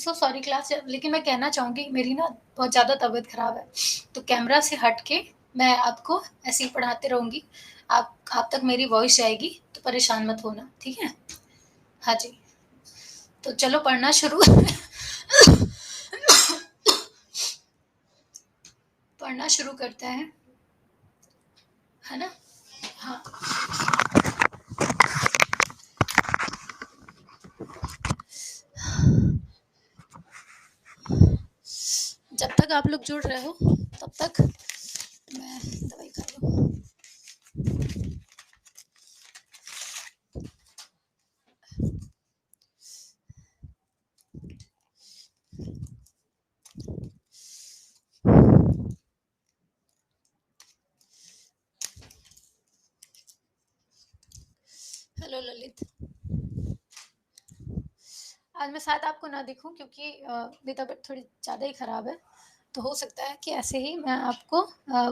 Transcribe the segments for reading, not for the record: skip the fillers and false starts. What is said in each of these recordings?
So sorry class, लेकिन मैं कहना चाहूँगी मेरी ना बहुत ज़्यादा तबीयत ख़राब है, तो कैमरा से हट के मैं आपको ऐसे ही पढ़ाते रहूँगी। आप तक मेरी वॉइस जाएगी, तो परेशान मत होना, ठीक है? हाँ जी, तो चलो पढ़ना शुरू पढ़ना शुरू करते हैं, है ना? हाँ। जब तक आप लोग जुड़ रहे हो, तब तक मैं दवाई खा लूँ। हेलो ललित। आज मैं शायद आपको ना दिखूं क्योंकि मेरी तबीयत थोड़ी ज़्यादा ही ख़राब है, तो हो सकता है कि ऐसे ही मैं आपको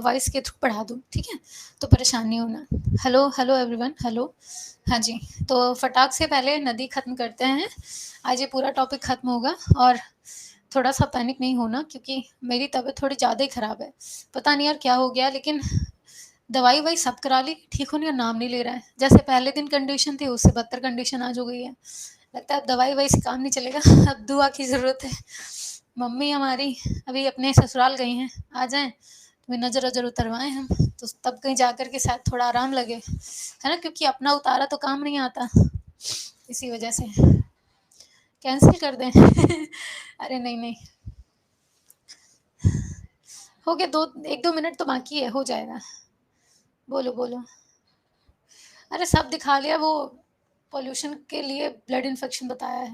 वॉइस के थ्रू पढ़ा दूं, ठीक है? तो परेशान नहीं होना। Hello hello everyone, hello. हाँ जी, तो फटाक से पहले नदी ख़त्म करते हैं। आज ये पूरा टॉपिक ख़त्म होगा, और थोड़ा सा पैनिक नहीं होना क्योंकि मेरी तबीयत थोड़ी ज़्यादा ही ख़राब है। पता नहीं यार क्या हो गया, लेकिन दवाई वही सब करा ली, ठीक होने का नाम नहीं ले रहा है। जैसे पहले दिन कंडीशन थी, उससे बदतर कंडीशन आज हो गई है। लगता है अब दवाई वही से काम नहीं चलेगा, अब दुआ की ज़रूरत है। मम्मी हमारी अभी अपने ससुराल गई हैं, आ जाएं तो नज़र वज़र उतरवाएं हम, तो तब कहीं जा कर के शायद थोड़ा आराम लगे, है ना? क्योंकि अपना उतारा तो काम नहीं आता, इसी वजह से। कैंसिल कर दें? अरे नहीं नहीं, हो गया, 1-2 मिनट तो बाकी है, हो जाएगा। बोलो बोलो। अरे सब दिखा लिया, वो पॉल्यूशन के लिए ब्लड इन्फेक्शन बताया है,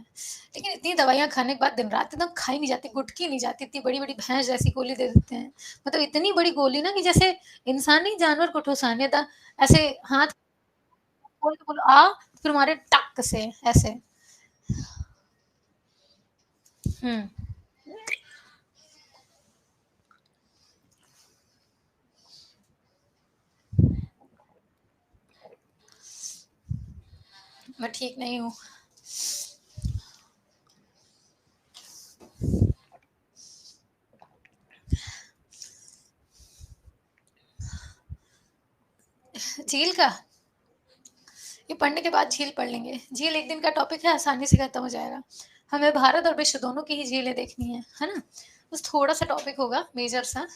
लेकिन इतनी दवाइयाँ खाने के बाद दिन रात एकदम खाई नहीं जाती, गुटकी नहीं जाती, इतनी बड़ी बड़ी भैंस जैसी गोली दे देते हैं। मतलब इतनी बड़ी गोली ना कि जैसे इंसान नहीं जानवर को ठुसाने था, ऐसे हाथ खोल के बोलो आ, फिर मारे टक से ऐसे। हम्म। मैं ठीक नहीं हूँ। झील का ये पढ़ने के बाद झील पढ़ लेंगे। झील एक दिन का टॉपिक है, आसानी से खत्म हो जाएगा। हमें भारत और विश्व दोनों की ही झीलें देखनी है ना? बस थोड़ा सा टॉपिक होगा मेजर सा,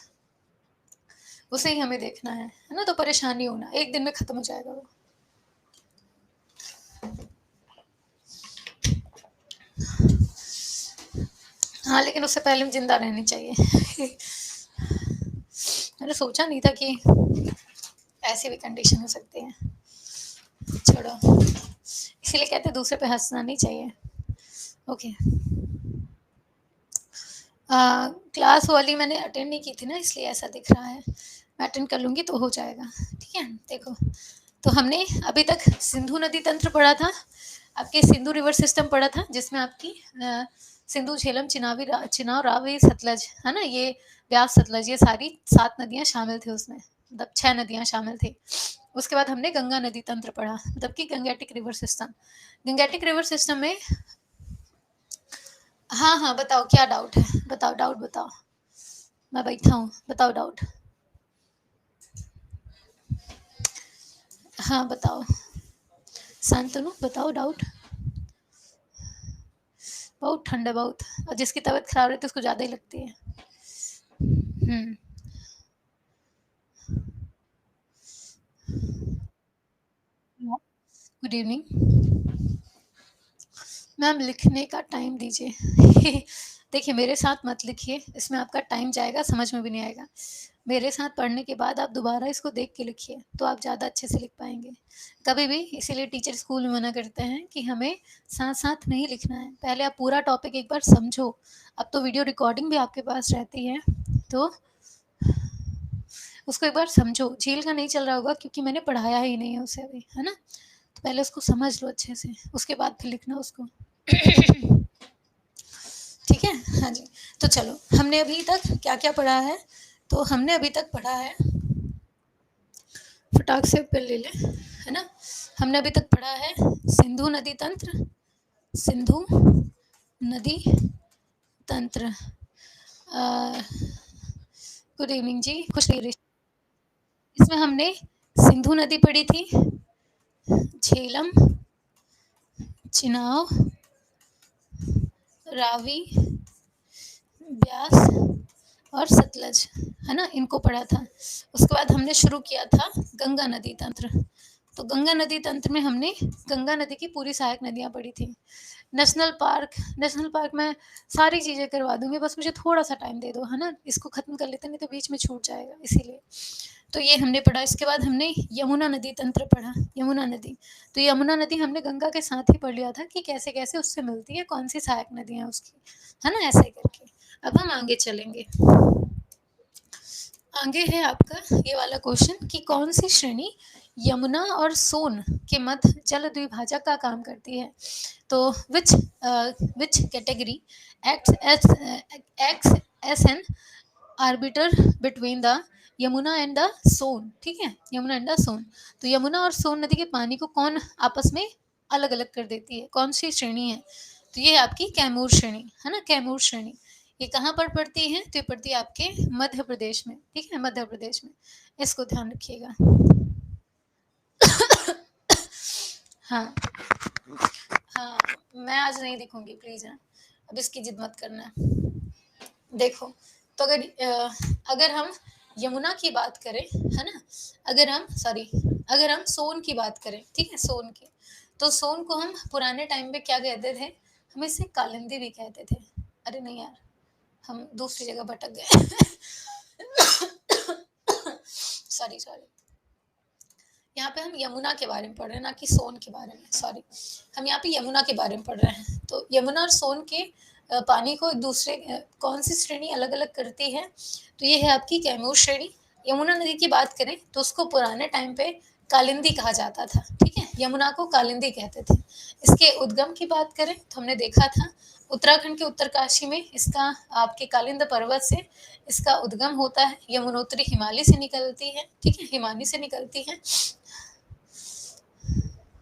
उसे ही हमें देखना है ना? तो परेशानी होना, एक दिन में खत्म हो जाएगा वो। हाँ, लेकिन उससे पहले जिंदा रहनी चाहिए। मैंने सोचा नहीं था कि ऐसी भी कंडीशन हो सकती है। छोड़ो, इसीलिए कहते दूसरे पे हंसना नहीं चाहिए। ओके। क्लास वाली मैंने अटेंड नहीं की थी ना, इसलिए ऐसा दिख रहा है। मैं अटेंड कर लूँगी तो हो जाएगा, ठीक है? देखो, तो हमने अभी तक सिंधु नदी तंत्र पढ़ा था, आपके सिंधु रिवर सिस्टम पढ़ा था, जिसमें आपकी सिंधु, झेलम, चिनाव, रावी, सतलज, है ना? ये ब्यास, सतलज, ये सारी 7 नदियाँ शामिल थी उसमें, मतलब 6 नदियाँ शामिल थी। उसके बाद हमने गंगा नदी तंत्र पढ़ा, मतलब कि Gangetic river system. Gangetic river system में हाँ हाँ, बताओ क्या डाउट है? बताओ डाउट बताओ, मैं बैठा हूँ, बताओ डाउट। हाँ बताओ, शांतनु बताओ डाउट। बहुत ठंड है बहुत, और जिसकी तबीयत खराब रहती है उसको ज़्यादा ही लगती है। हम्म। गुड इवनिंग मैम, लिखने का टाइम दीजिए। देखिए मेरे साथ मत लिखिए, इसमें आपका टाइम जाएगा, समझ में भी नहीं आएगा। मेरे साथ पढ़ने के बाद आप दोबारा इसको देख के लिखिए, तो आप ज़्यादा अच्छे से लिख पाएंगे कभी भी। इसीलिए टीचर स्कूल में मना करते हैं कि हमें साथ साथ नहीं लिखना है, पहले आप पूरा टॉपिक एक बार समझो। अब तो वीडियो रिकॉर्डिंग भी आपके पास रहती है, तो उसको एक बार समझो। झील का नहीं चल रहा होगा क्योंकि मैंने पढ़ाया ही नहीं है उसे अभी, है ना? तो पहले उसको समझ लो अच्छे से, उसके बाद फिर लिखना उसको। ठीक है? हाँ जी। तो चलो, हमने अभी तक क्या क्या पढ़ा है? तो हमने अभी तक पढ़ा है, फटाक से पेन ले लें, है ना? हमने अभी तक पढ़ा है सिंधु नदी तंत्र, सिंधु नदी तंत्र। गुड इवनिंग जी, खुश रहिए। इसमें हमने सिंधु नदी पढ़ी थी, झेलम, चिनाव, रावी, ब्यास और सतलज, है ना, इनको पढ़ा था। उसके बाद हमने शुरू किया था गंगा नदी तंत्र। तो गंगा नदी तंत्र में हमने गंगा नदी की पूरी सहायक नदियाँ पढ़ी थी। नेशनल पार्क में सारी चीज़ें करवा दूंगी, बस मुझे थोड़ा सा टाइम दे दो, है ना, इसको ख़त्म कर लेते, नहीं तो बीच में छूट जाएगा, इसीलिए। तो ये हमने पढ़ा। इसके बाद हमने यमुना नदी तंत्र पढ़ा। यमुना नदी, तो यमुना नदी हमने गंगा के साथ ही पढ़ लिया था कि कैसे कैसे उससे मिलती है, कौन सी सहायक नदियाँ उसकी, है ना, ऐसे करके। अब हम आगे चलेंगे। आगे है आपका ये वाला क्वेश्चन कि कौन सी श्रेणी यमुना और सोन के मध्य जल द्विभाजक का काम करती है। तो which category acts as an arbiter between the Yamuna and the Son. ठीक है, यमुना एंड द सोन। तो यमुना और सोन नदी के पानी को कौन आपस में अलग अलग कर देती है, कौन सी श्रेणी है। तो ये आपकी कैमूर श्रेणी, है ना, कैमूर श्रेणी। ये कहाँ पर पड़ती है, तो ये पड़ती है आपके मध्य प्रदेश में। ठीक है, मध्य प्रदेश में, इसको ध्यान रखिएगा। हाँ हाँ, मैं आज नहीं दिखूंगी प्लीज, है, अब इसकी जिद मत करना। देखो, तो अगर हम यमुना की बात करें, है ना, अगर हम सोन की बात करें, ठीक है, सोन की, तो सोन को हम पुराने टाइम में क्या कहते थे, हम इसे कालिंदी भी कहते थे। अरे नहीं यार, हम दूसरी जगह भटक गए। सॉरी, यहाँ पे हम यमुना के बारे में पढ़ रहे हैं, ना कि सोन के बारे में। सॉरी, हम यहाँ पे यमुना के बारे में पढ़ रहे हैं। तो यमुना और सोन के पानी को एक दूसरे कौन सी श्रेणी अलग अलग करती है, तो ये है आपकी कैमूर श्रेणी। यमुना नदी की बात करें तो उसको पुराने टाइम पे कालिंदी कहा जाता था। ठीक है, यमुना को कालिंदी कहते थे। इसके उद्गम की बात करें तो हमने देखा था उत्तराखंड के उत्तरकाशी में इसका आपके कालिंद पर्वत से इसका उद्गम होता है। यमुनोत्री हिमालय से निकलती है। ठीक है, हिमानी से निकलती है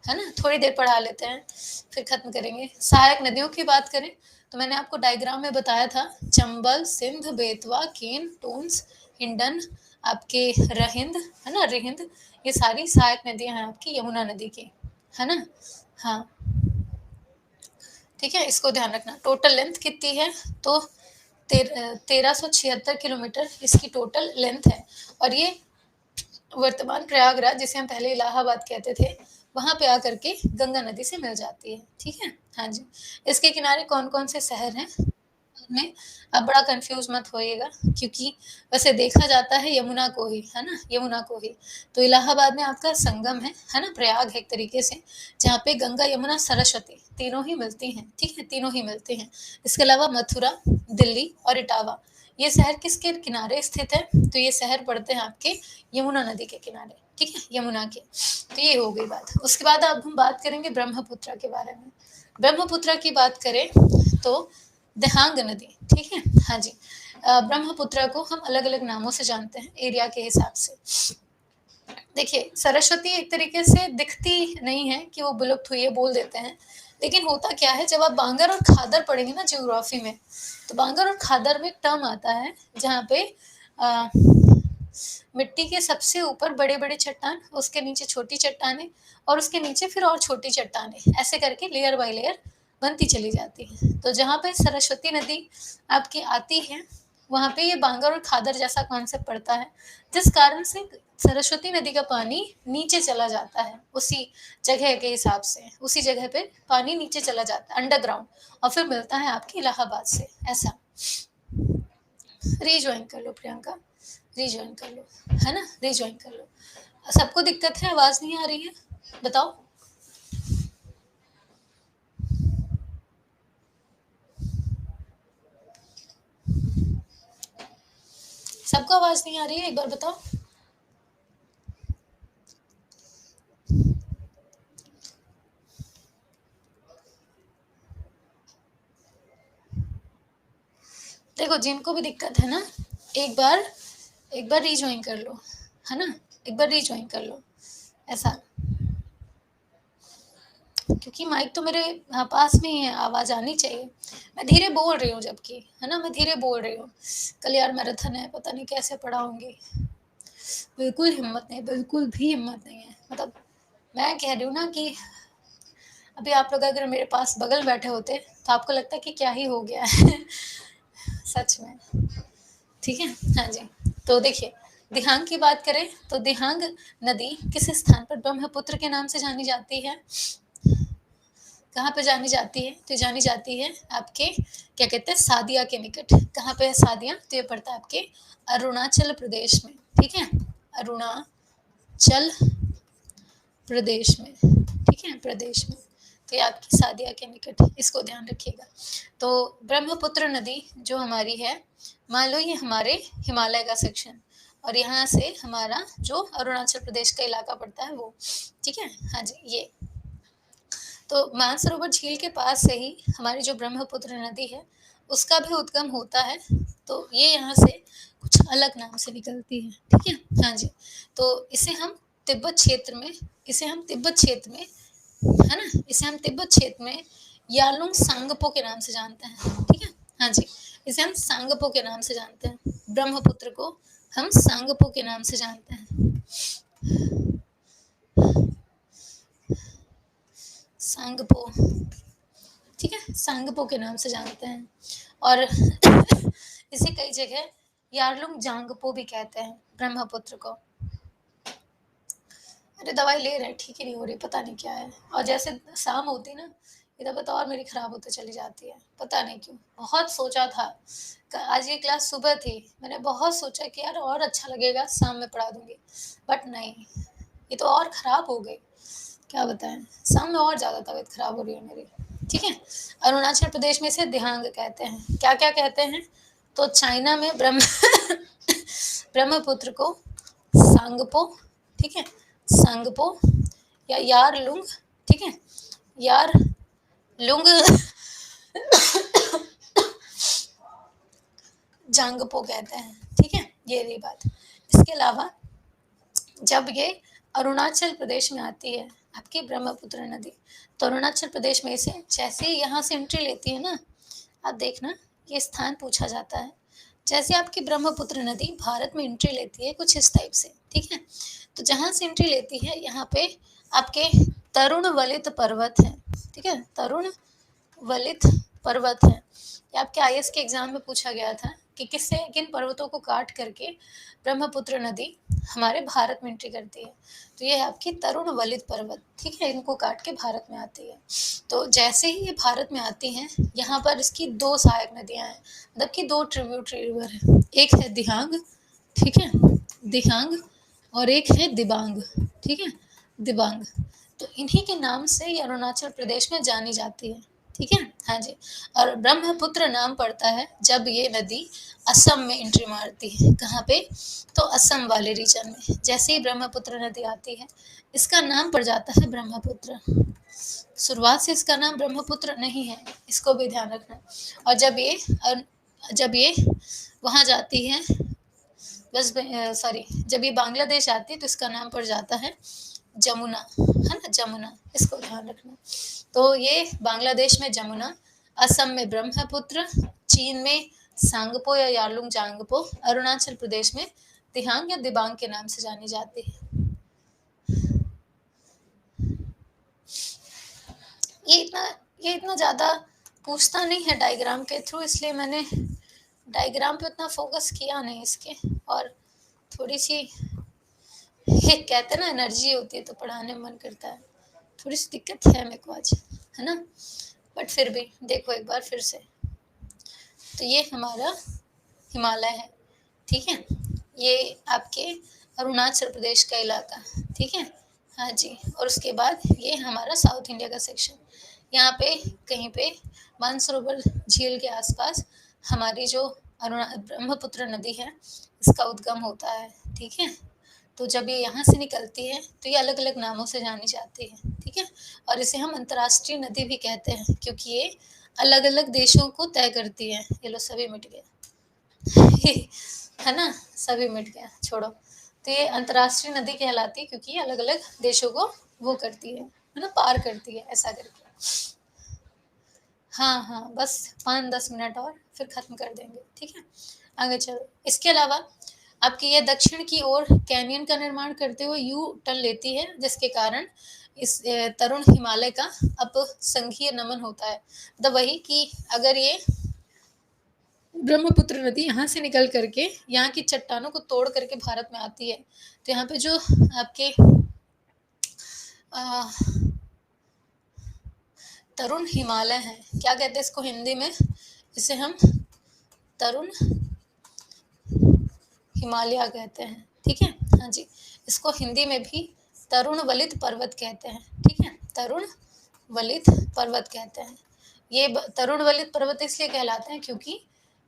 ना। थोड़ी देर पढ़ा लेते हैं, फिर खत्म करेंगे। सहायक नदियों की बात करें तो मैंने आपको डायग्राम में बताया था, चंबल, सिंध, बेतवा, केन, टोंस, हिंडन, आपके रहिंद, है ना, रिहिंद, ये सारी सहायक नदियां हैं आपकी यमुना नदी की, है ना। हाँ, ठीक है, इसको ध्यान रखना। टोटल लेंथ कितनी है, तो 1376 किलोमीटर इसकी टोटल लेंथ है। और ये वर्तमान प्रयागराज, जिसे हम पहले इलाहाबाद कहते थे, वहां पे आकर के गंगा नदी से मिल जाती है। ठीक है, हाँ जी। इसके किनारे कौन कौन से शहर हैं में अब बड़ा कंफ्यूज मत होइएगा, क्योंकि वैसे देखा जाता है यमुना को ही, है ना, यमुना को ही। तो इलाहाबाद में आपका संगम है ना, प्रयाग है एक तरीके से, जहाँ पे गंगा, यमुना, सरस्वती तीनों ही मिलती हैं। ठीक है, तीनों ही मिलती हैं। इसके अलावा मथुरा, दिल्ली और इटावा, ये शहर किसके किनारे स्थित है, तो ये शहर पड़ते हैं आपके यमुना नदी के किनारे। ठीक है, यमुना के। तो ये हो गई बात। उसके बाद अब हम बात करेंगे ब्रह्मपुत्र के बारे में। ब्रह्मपुत्र की बात करें तो देहांग नदी। ठीक है, हाँ जी। ब्रह्मपुत्र को हम अलग अलग नामों से जानते हैं एरिया के हिसाब से। देखिए, सरस्वती एक तरीके से दिखती नहीं है कि वो विलुप्त हुई है, बोल देते हैं, लेकिन होता क्या है, जब आप बांगर और खादर पढ़ेंगे ना ज्योग्राफी में, तो बांगर और खादर में एक टर्म आता है जहाँ पे आ, मिट्टी के सबसे ऊपर बड़े बड़े चट्टान, उसके नीचे छोटी चट्टानें, और उसके नीचे फिर और छोटी चट्टानें, ऐसे करके लेयर बाय लेयर बनती चली जाती है। तो जहाँ पे सरस्वती नदी आपकी आती है, वहाँ पे ये बांगर और खादर जैसा कॉन्सेप्ट पड़ता है, जिस कारण से सरस्वती नदी का पानी नीचे चला जाता है, उसी जगह के हिसाब से, उसी जगह पे पानी नीचे चला जाता है अंडरग्राउंड, और फिर मिलता है आपके इलाहाबाद से। ऐसा रीज्वाइन कर लो प्रियंका, रीज्वाइन कर लो, है ना, रीज्वाइन कर लो। सबको दिक्कत है, आवाज नहीं आ रही है, बताओ। सबको आवाज नहीं आ रही है, एक बार बताओ। देखो, जिनको भी दिक्कत है ना, एक बार रीज्वाइन कर लो, है ना, एक बार रीज्वाइन कर लो, ऐसा। क्योंकि माइक तो मेरे पास में ही है, आवाज़ आनी चाहिए। मैं धीरे बोल रही हूँ जबकि, है ना? मैं धीरे बोल रही हूँ। कल यार मैराथन है, पता नहीं कैसे पढ़ाऊँगी। बिल्कुल हिम्मत नहीं, बिल्कुल भी हिम्मत नहीं है। मतलब मैं कह रही हूँ ना कि अभी आप लोग अगर मेरे पास बगल बैठे होते, तो आपको लगता कि क्या ही हो गया है। सच में। ठीक है? हाँ जी। तो देखिए, दिहांग की बात करें तो दिहांग नदी किस स्थान पर ब्रह्मपुत्र के नाम से जानी जाती है? कहाँ पे जानी जाती है? तो जानी जाती है आपके क्या कहते हैं सादिया के निकट। कहाँ पे है सादिया? तो ये पड़ता है आपके अरुणाचल प्रदेश में। ठीक है? अरुणाचल प्रदेश में। ठीक है? प्रदेश में। तो ये आपकी सादिया के निकट है, इसको ध्यान रखिएगा। तो ब्रह्मपुत्र नदी जो हमारी है, मान लो ये हमारे हिमालय का सेक्शन और यहाँ से हमारा जो अरुणाचल प्रदेश का इलाका पड़ता है वो। ठीक है? हाँ जी, ये तो मानसरोवर झील के पास से ही हमारी जो ब्रह्मपुत्र नदी है उसका भी उद्गम होता है। तो ये यहाँ से कुछ अलग नाम से निकलती है। ठीक है? हाँ जी। तो इसे हम तिब्बत क्षेत्र में है ना, इसे हम तिब्बत क्षेत्र में यालुंग सांगपो के नाम से जानते हैं। ठीक है? हाँ जी। इसे हम सांगपो के नाम से जानते हैं। ब्रह्मपुत्र को हम सांगपो के नाम से जानते हैं। सांगपो। ठीक है? सांगपो के नाम से जानते हैं। और इसे कई जगह यारलुंग जांगपो भी कहते हैं ब्रह्मपुत्र को। अरे दवाई ले रहे हैं, ठीक ही नहीं हो रही, पता नहीं क्या है। और जैसे शाम होती ना, ये तबीयत और मेरी खराब होते चली जाती है, पता नहीं क्यों। बहुत सोचा था, आज ये क्लास सुबह थी, मैंने बहुत सोचा कि यार और अच्छा लगेगा शाम में पढ़ा दूंगी, बट नहीं, ये तो और खराब हो गई। क्या बताएं, शाम में और ज़्यादा तबीयत खराब हो रही है मेरी। ठीक है? अरुणाचल प्रदेश में इसे दिहांग कहते हैं। क्या क्या कहते हैं? तो चाइना में ब्रह्मपुत्र को सांगपो, ठीक है, सांगपो या यारलुंग, ठीक है, यार लुंग जांगपो कहते हैं। ठीक है? ये रही बात। इसके अलावा जब ये अरुणाचल प्रदेश में आती है आपकी ब्रह्मपुत्र नदी, तो अरुणाचल प्रदेश में इसे जैसे ही यहाँ से एंट्री लेती है ना, आप देखना ये स्थान पूछा जाता है। जैसे आपकी ब्रह्मपुत्र नदी भारत में एंट्री लेती है कुछ इस टाइप से। ठीक है? तो जहाँ से एंट्री लेती है यहाँ पे आपके तरुण वलित पर्वत है। ठीक है? तरुण वलित पर्वत है। ये आपके आईएएस के एग्जाम में पूछा गया था कि किन पर्वतों को काट करके ब्रह्मपुत्र नदी हमारे भारत में एंट्री करती है। तो ये है आपकी तरुण वलित पर्वत। ठीक है? इनको काट के भारत में आती है। तो जैसे ही ये भारत में आती हैं, यहाँ पर इसकी दो सहायक नदियाँ हैं, मतलब कि दो ट्रिब्यूटरी रिवर है। एक है दिहांग, ठीक है, दिहांग, और एक है दिबांग। ठीक है? दिबांग। तो इन्हीं के नाम से ये अरुणाचल प्रदेश में जानी जाती है। ठीक है? हाँ जी। और ब्रह्मपुत्र नाम पड़ता है जब ये नदी असम में एंट्री मारती है। कहाँ पे? तो असम वाले रीजन में। जैसे ही ब्रह्मपुत्र नदी आती है, इसका नाम पड़ जाता है ब्रह्मपुत्र। शुरुआत से इसका नाम ब्रह्मपुत्र नहीं है, इसको भी ध्यान रखना। और जब ये वहाँ जाती है, जब ये बांग्लादेश आती है तो इसका नाम पड़ जाता है जमुना, है ना, जमुना, इसको ध्यान रखना। तो ये बांग्लादेश में जमुना, असम में ब्रह्मपुत्र, चीन में सांगपो या यारलुंग जांगपो, अरुणाचल प्रदेश में दिहांग या दिबांग के नाम से जानी जाती है। ये इतना ज़्यादा पूछता नहीं है डायग्राम के थ्रू, इसलिए मैंने डायग्राम पे उतना फोकस किया नहीं इसके। और थोड़ी सी कहते हैं ना एनर्जी होती है तो पढ़ाने में मन करता है, थोड़ी सी दिक्कत है मेरे को आज, है ना, बट फिर भी देखो एक बार फिर से। तो ये हमारा हिमालय है। ठीक है? ये आपके अरुणाचल प्रदेश का इलाका। ठीक है? हाँ जी। और उसके बाद ये हमारा साउथ इंडिया का सेक्शन। यहाँ पे कहीं पे मानसरोवर झील के आसपास हमारी जो ब्रह्मपुत्र नदी है इसका उद्गम होता है। ठीक है? तो जब ये यहाँ से निकलती है तो ये अलग अलग नामों से जानी जाती है। ठीक है? और इसे हम अंतर्राष्ट्रीय नदी भी कहते हैं क्योंकि ये अलग अलग देशों को तय करती है। ये लो सभी मिट गया है ना, सभी मिट गया, छोड़ो। तो ये अंतर्राष्ट्रीय नदी कहलाती है क्योंकि ये अलग अलग देशों को वो करती है। है ना, पार करती है ऐसा करके। हाँ, हाँ, बस 5-10 मिनट और फिर ख़त्म कर देंगे, ठीक है? आगे चलो। इसके अलावा आपकी ये दक्षिण की ओर कैनियन का निर्माण करते हुए यू टर्न लेती है, जिसके कारण इस तरुण हिमालय का अपसंघीय नमन होता है। मतलब वही कि अगर ये ब्रह्मपुत्र नदी यहाँ से निकल करके यहाँ की चट्टानों को तोड़ करके भारत में आती है, तो यहाँ पे जो आपके अ, तरुण हिमालय हैं, क्या कहते हैं इसको हिंदी में? इसे हम तरुण हिमालय कहते हैं, ठीक है? हाँ जी, इसको हिंदी में भी तरुण वलित पर्वत कहते हैं, ठीक है? तरुण वलित पर्वत कहते हैं। ये तरुण वलित पर्वत इसलिए कहलाते हैं क्योंकि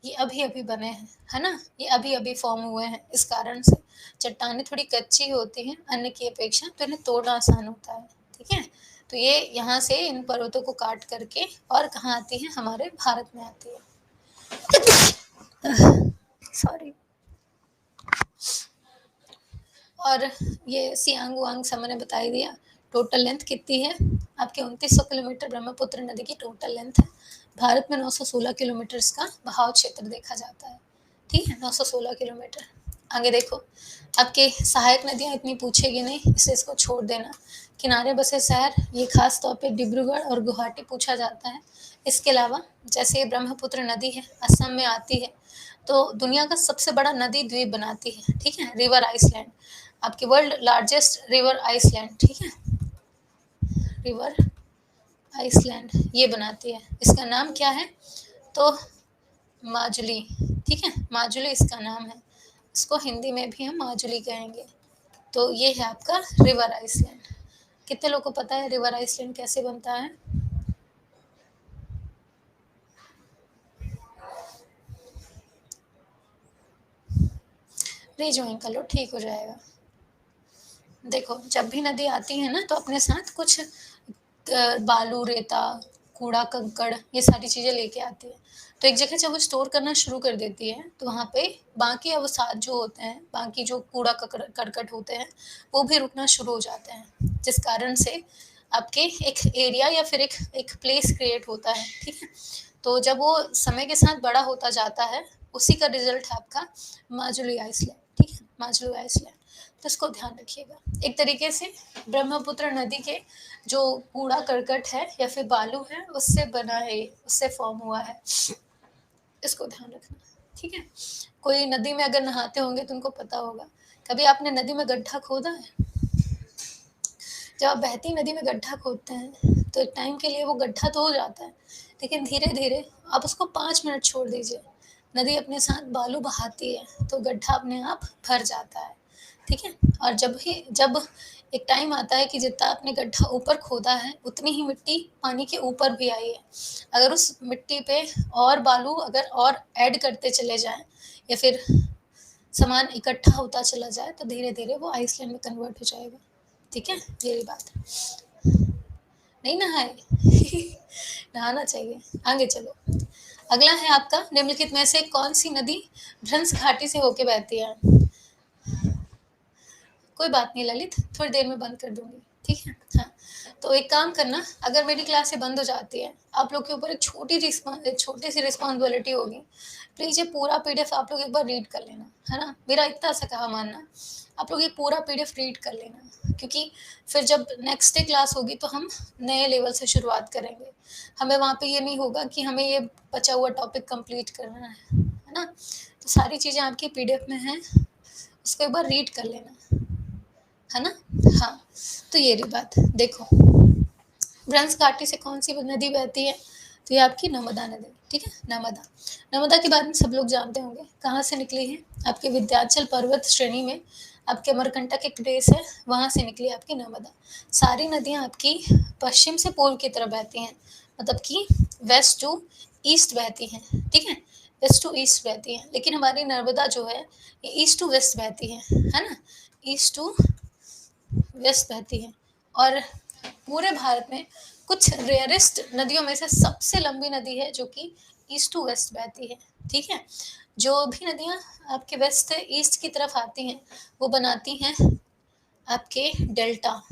ये अभी-अभी बने हैं, है ना? ये अभी-अभी फॉर्म हुए हैं, इस कारण से चट्टानें थोड़ी कच्ची होती हैं अन्य की अपेक्षा, तो इन्हें तोड़ना आसान होता है, ठीक है? तो ये यहाँ से इन पर्वतों को काट करके और कहाँ आती हैं? हमारे भारत में आती है। सॉरी। और ये सियांग वांग सब मैंने बता ही दिया। टोटल लेंथ कितनी है? आपके 2900 किलोमीटर ब्रह्मपुत्र नदी की टोटल लेंथ है। भारत में 916 किलोमीटर इसका बहाव क्षेत्र देखा जाता है, ठीक है? 916 किलोमीटर। आगे देखो, आपके सहायक नदियाँ इतनी पूछेगी नहीं, इसलिए इसको छोड़ देना। किनारे बसे शहर, ये खास तौर पे डिब्रूगढ़ और गुवाहाटी पूछा जाता है। इसके अलावा जैसे ये ब्रह्मपुत्र नदी है, असम में आती है, तो दुनिया का सबसे बड़ा नदी द्वीप बनाती है, ठीक है? रिवर आइसलैंड, आपकी वर्ल्ड लार्जेस्ट रिवर आइसलैंड, ठीक है? रिवर आइसलैंड ये बनाती है। इसका नाम क्या है? तो माजुली, ठीक है? माजुली इसका नाम है। इसको हिंदी में भी हम माजुली कहेंगे। तो ये है आपका रिवर आइसलैंड। कितने लोगों को पता है रिवर आइसलैंड कैसे बनता है? रिजॉइन कर लो, ठीक हो जाएगा। देखो, जब भी नदी आती है ना, तो अपने साथ कुछ बालू, रेता, कूड़ा कंकड़ ये सारी चीज़ें लेके आती है। तो एक जगह जब वो स्टोर करना शुरू कर देती है, तो वहाँ पे बाकी अवसाद जो होते हैं, बाकी जो कूड़ा करकट होते हैं, वो भी रुकना शुरू हो जाते हैं, जिस कारण से आपके एक एरिया या फिर एक एक प्लेस क्रिएट होता है, ठीक है? तो जब वो समय के साथ बड़ा होता जाता है, उसी का रिजल्ट है आपका माजुली आइसलैंड, ठीक है? माजुली आइसलैंड, तो इसको ध्यान रखिएगा। एक तरीके से ब्रह्मपुत्र नदी के जो कूड़ा करकट है या फिर बालू है, उससे बना है ये, उससे फॉर्म हुआ है। इसको ध्यान रखना, ठीक है? कोई नदी में अगर नहाते होंगे तो उनको पता होगा। कभी आपने नदी में गड्ढा खोदा है? जब आप बहती नदी में गड्ढा खोदते हैं, तो एक टाइम के लिए वो गड्ढा तो हो जाता है, लेकिन धीरे-धीरे आप उसको 5 मिनट छोड़ दीजिए, नदी अपने साथ बालू बहाती है, तो गड्ढा अपने आप भर जाता है, ठीक है? और जब एक टाइम आता है कि जितना आपने गड्ढा ऊपर खोदा है, उतनी ही मिट्टी पानी के ऊपर भी आई है। अगर उस मिट्टी पे और बालू अगर और ऐड करते चले जाएँ या फिर सामान इकट्ठा होता चला जाए, तो धीरे-धीरे वो आइसलैंड में कन्वर्ट हो जाएगा, ठीक है? यही बात है। नहीं नहाए? नहाना चाहिए। आगे चलो। अगला है आपका निम्नलिखित में से कौन-सी नदी भ्रंश घाटी से होके बहती है? कोई बात नहीं ललित, थोड़ी देर में बंद कर दूँगी, ठीक है? हाँ, तो एक काम करना, अगर मेरी क्लासें बंद हो जाती हैं, आप लोग के ऊपर एक छोटी-सी रिस्पॉन्सिबिलिटी होगी। प्लीज़ ये पूरा पीडीएफ आप लोग एक बार रीड कर लेना, है ना? मेरा इतना सा कहा मानना, आप लोग ये पूरा पीडीएफ रीड कर लेना, क्योंकि फिर जब नेक्स्ट डे क्लास होगी तो हम नए लेवल से शुरुआत करेंगे। हमें वहाँ पे ये नहीं होगा कि हमें ये बचा हुआ टॉपिक कंप्लीट करना है ना? तो सारी चीज़ें आपकी पीडीएफ में हैं, उसको एक बार रीड कर लेना। है ना? हाँ, तो ये रही बात। देखो, भ्रंश घाटी से कौन-सी नदी बहती है? तो ये आपकी नर्मदा नदी, ठीक है? नर्मदा। नर्मदा के बारे में सब लोग जानते होंगे, कहाँ से निकली है? आपके विंध्याचल पर्वत श्रेणी में आपके अमरकंटक एक प्लेस है, वहाँ से निकली आपकी नर्मदा। सारी नदियाँ आपकी पश्चिम से पूर्व की तरफ बहती हैं, मतलब कि वेस्ट टू ईस्ट बहती हैं, ठीक है? वेस्ट टू ईस्ट बहती हैं, लेकिन हमारी नर्मदा जो है, ये ईस्ट टू वेस्ट बहती है ना? ईस्ट टू वेस्ट बहती है और पूरे भारत में कुछ रेयरेस्ट नदियों में से सबसे लंबी नदी है जो कि ईस्ट टू वेस्ट बहती है, ठीक है? जो भी नदियाँ आपके वेस्ट से ईस्ट की तरफ आती हैं, वो बनाती हैं आपके डेल्टा,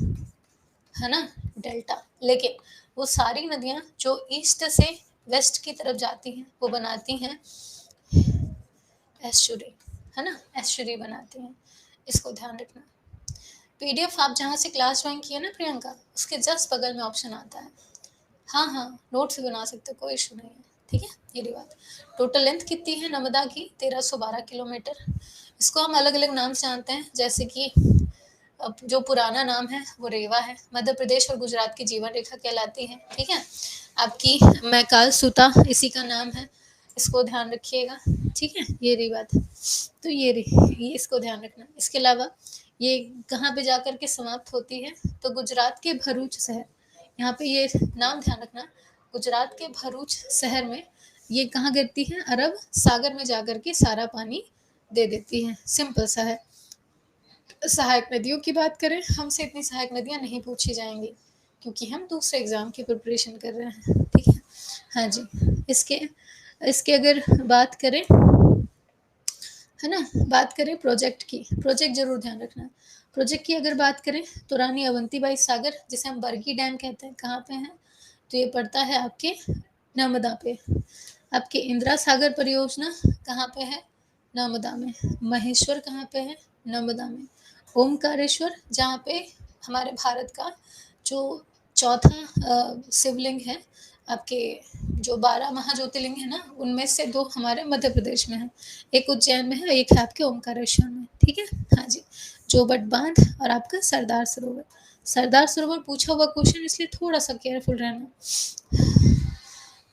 है ना? डेल्टा। लेकिन वो सारी नदियाँ जो ईस्ट से वेस्ट की तरफ जाती हैं, वो बनाती हैं एस्चुरी, है ना? एस्चुरी बनाती हैं, इसको ध्यान रखना। पीडीएफ आप जहाँ से क्लास ज्वाइन किए ना प्रियंका, उसके जस्ट बगल में ऑप्शन आता है। हाँ, हाँ, नोट्स भी बना सकते हो, कोई इश्यू नहीं है, ठीक है? ये रही बात। टोटल लेंथ कितनी है नर्मदा की? 1312 किलोमीटर। इसको हम अलग-अलग नाम से जानते हैं, जैसे कि अब जो पुराना नाम है वो रेवा है, मध्य प्रदेश और गुजरात की जीवन रेखा कहलाती है, ठीक है? आपकी मैकाल सुता इसी का नाम है, इसको ध्यान रखिएगा, ठीक है? ये रही बात। तो ये इसको ध्यान रखना। इसके अलावा ये कहाँ पे जाकर के समाप्त होती है? तो गुजरात के भरूच शहर, यहाँ पे ये नाम ध्यान रखना, गुजरात के भरूच शहर में ये कहाँ गिरती है? अरब सागर में जाकर के सारा पानी दे देती है, सिंपल सा है। सहायक नदियों की बात करें, हमसे इतनी सहायक नदियाँ नहीं पूछी जाएंगी, क्योंकि हम दूसरे एग्ज़ाम की प्रिपरेशन कर रहे हैं, ठीक है? हाँ जी, इसके इसके अगर बात करें, है ना? बात करें प्रोजेक्ट की, प्रोजेक्ट ज़रूर ध्यान रखना। प्रोजेक्ट की अगर बात करें तो रानी अवंतीबाई सागर, जिसे हम बरगी डैम कहते हैं, कहाँ पे है? तो ये पड़ता है आपके नर्मदा पे। आपके इंदिरा सागर परियोजना कहाँ पे है? नर्मदा में। महेश्वर कहाँ पे है? नर्मदा में। ओमकारेश्वर, जहाँ पे हमारे भारत का जो चौथा शिवलिंग है, आपके जो 12 महाज्योतिर्लिंग है ना, उनमें से 2 हमारे मध्य प्रदेश में है। एक उज्जैन में है, एक है आपके ओमकारेश्वर में, ठीक है? हाँ जी। जोबट बांध और आपका सरदार सरोवर। सरदार सरोवर पूछा हुआ क्वेश्चन, इसलिए थोड़ा-सा केयरफुल रहना।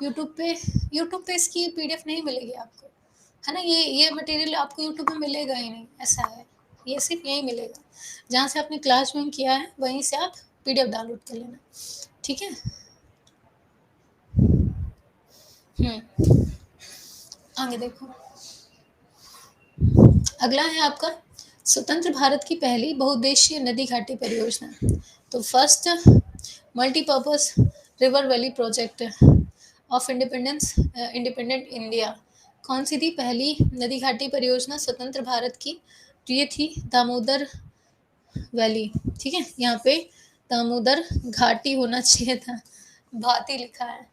यूट्यूब पे इसकी पीडीएफ नहीं मिलेगी आपको, है ना? ये मटेरियल आपको यूट्यूब में मिलेगा ही नहीं, ऐसा है। ये सिर्फ़ यहीं मिलेगा। जहाँ से आपने क्लास ज्वाइन किया है, वहीं से आप पीडीएफ डाउनलोड कर लेना, ठीक है? आगे देखो, अगला है आपका स्वतंत्र भारत की पहली बहुउद्देशीय नदी घाटी परियोजना। तो first multipurpose river valley project of independent India, कौन सी थी पहली नदी घाटी परियोजना स्वतंत्र भारत की? तो ये थी दामोदर वैली, ठीक है? यहाँ पे दामोदर घाटी होना चाहिए था, भाती लिखा है।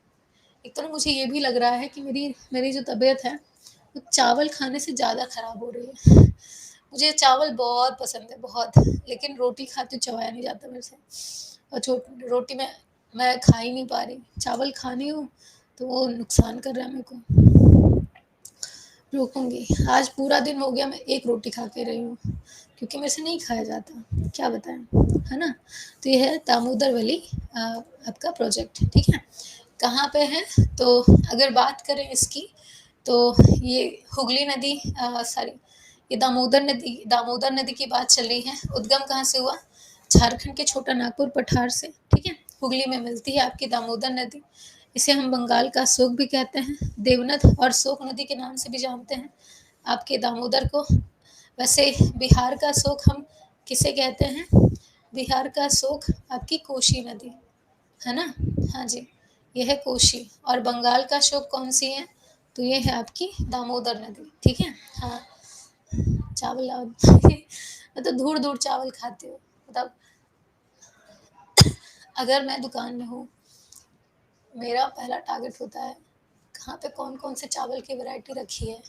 एक तो ना मुझे ये भी लग रहा है कि मेरी मेरी जो तबीयत है, वो चावल खाने से ज़्यादा ख़राब हो रही है। मुझे चावल बहुत पसंद है, बहुत, लेकिन रोटी खाती हूँ, चबाया नहीं जाता मेरे से, और रोटी मैं खा ही नहीं पा रही। चावल खानी हूँ तो वो नुकसान कर रहा है मेरे को। रोकूंगी। आज पूरा दिन हो गया मैं एक रोटी खा के रही हूँ, क्योंकि मेरे से नहीं खाया जाता, क्या बताएं, है ना? तो ये है दामोदर वैली आपका प्रोजेक्ट, ठीक है? कहाँ पे है? तो अगर बात करें इसकी, तो ये हुगली नदी, सॉरी, ये दामोदर नदी की बात चल रही है। उद्गम कहाँ से हुआ? झारखंड के छोटा नागपुर पठार से, ठीक है? हुगली में मिलती है आपकी दामोदर नदी। इसे हम बंगाल का शोक भी कहते हैं, देवनद और शोक नदी के नाम से भी जानते हैं आपके दामोदर को। वैसे बिहार का शोक हम किसे कहते हैं? बिहार का शोक आपकी कोशी नदी, है ना? हाँ जी, ये है कोशी। और बंगाल का शोक कौन सी है? तो ये है आपकी दामोदर नदी, ठीक है? हाँ, चावल लाओ। मैं तो दूर-दूर चावल खाती हूँ, मतलब अगर मैं दुकान में हूँ, मेरा पहला टारगेट होता है, कहाँ पे कौन-कौन से चावल की वैरायटी रखी है।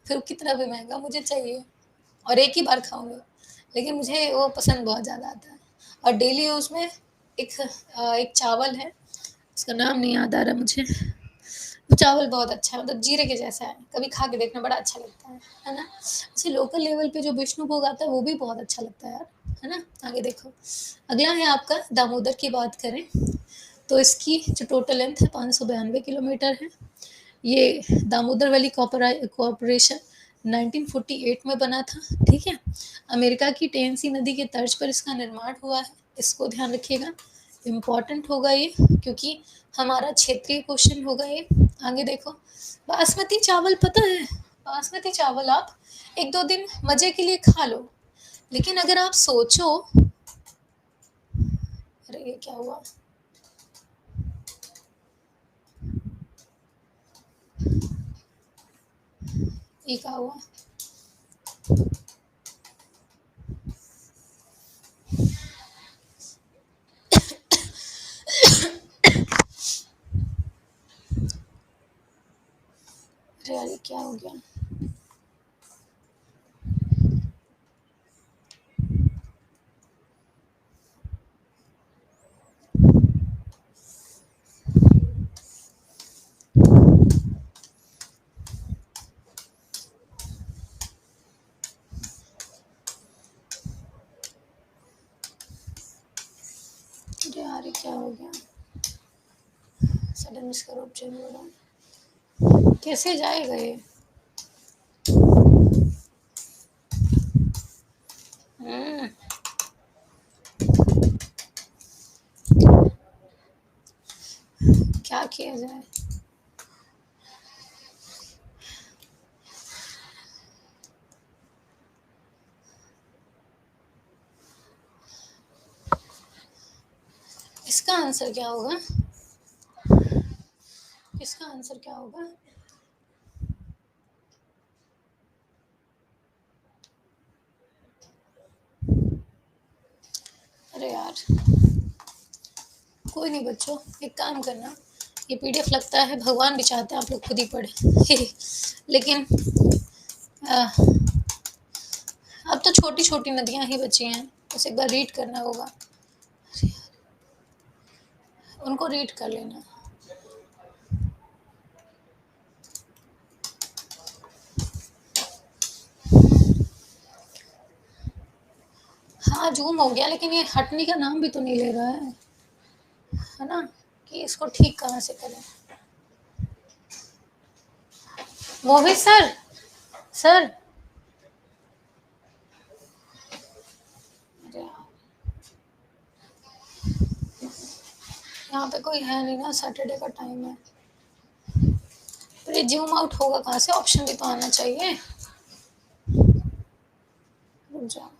फिर कितना भी महँगा मुझे चाहिए, और एक ही बार खाऊँगी, लेकिन मुझे वो पसंद बहुत ज़्यादा आता है। और डेली यूज़ में एक चावल है, उसका नाम नहीं याद आ रहा मुझे। वो चावल बहुत अच्छा है, मतलब जीरे के जैसा है, कभी खा के देखना, बड़ा अच्छा लगता है ना? ऐसे लोकल लेवल पे जो विष्णुभोग आता है, वो भी बहुत अच्छा लगता है यार, है ना? आगे देखो, अगला है आपका दामोदर की बात करें, तो इसकी जो टोटल लेंथ है 592 किलोमीटर है। ये दामोदर वैली कॉर्पोरेशन 1948 में बना था, ठीक है? अमेरिका की टेनेसी नदी के तर्ज पर इसका निर्माण हुआ है, इसको ध्यान रखिएगा, इम्पोर्टेंट होगा ये, क्योंकि हमारा क्षेत्रीय क्वेश्चन होगा ये। आगे देखो, बासमती चावल पता है? बासमती चावल आप 1-2 दिन मज़े के लिए खा लो, लेकिन अगर आप सोचो, अरे ये क्या हुआ? ये क्या हुआ? अरे यार, ये क्या हो गया? अरे यार, ये क्या हो गया? सडन इसका रूप चेंज हो रहा है, कैसे जाएगा ये? हम्म, क्या किया जाए? इसका आंसर क्या होगा? इसका आंसर क्या होगा? अरे यार, कोई नहीं बच्चों, एक काम करना, ये पीडीएफ लगता है भगवान भी चाहते हैं आप लोग खुद ही पढ़ें लेकिन अब तो छोटी छोटी नदियां ही बची हैं, उसे एक बार रीड करना होगा, उनको रीड कर लेना। हाँ, जूम हो गया, लेकिन ये हटने का नाम भी तो नहीं ले रहा है ना? कि इसको ठीक कहाँ से करें? मोहित सर, सर, अरे यार, यहाँ पे कोई है नहीं ना, सैटरडे का टाइम है। पर ये जूम आउट होगा कहाँ से? ऑप्शन भी तो आना चाहिए। रुक जाओ।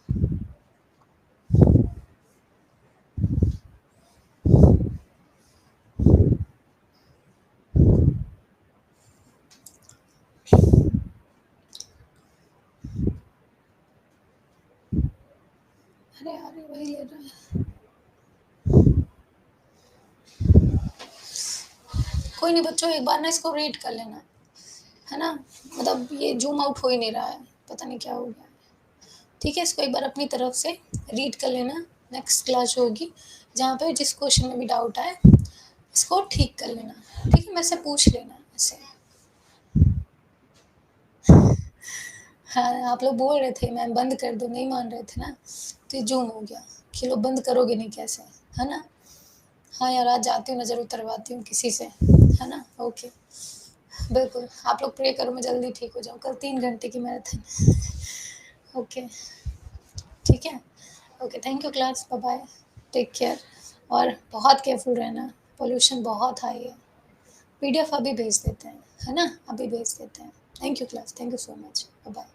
अरे यार, ये वही ले रहा है। कोई नहीं बच्चों, एक बार ना इसको रीड कर लेना, है ना? मतलब ये जूम आउट हो ही नहीं रहा है, पता नहीं क्या हो गया। ठीक है, इसको एक बार अपनी तरफ से रीड कर लेना। नेक्स्ट क्लास जो होगी, जहाँ पे जिस क्वेश्चन में भी डाउट आए, इसको ठीक कर लेना। ठीक है, मेरे से पूछ लेना ऐसे। हाँ, आप लोग बोल रहे थे मैम बंद कर दो, नहीं मान रहे थे ना, तो ये जूम हो गया कि लोग बंद करोगे नहीं कैसे, है ना? हाँ यार, आज जाती हूँ, नज़र उतरवाती हूँ किसी से, है ना? ओके, बिल्कुल, आप लोग प्रे करो मैं जल्दी ठीक हो जाऊँ, कल 3 घंटे की मैराथन। ओके, ठीक है? Okay, thank you class, bye bye, take care, और बहुत केयरफुल रहना, पॉल्यूशन बहुत हाई है। पीडीएफ अभी भेज देते हैं, है ना? अभी भेज देते हैं। Thank you class, thank you so much, bye bye.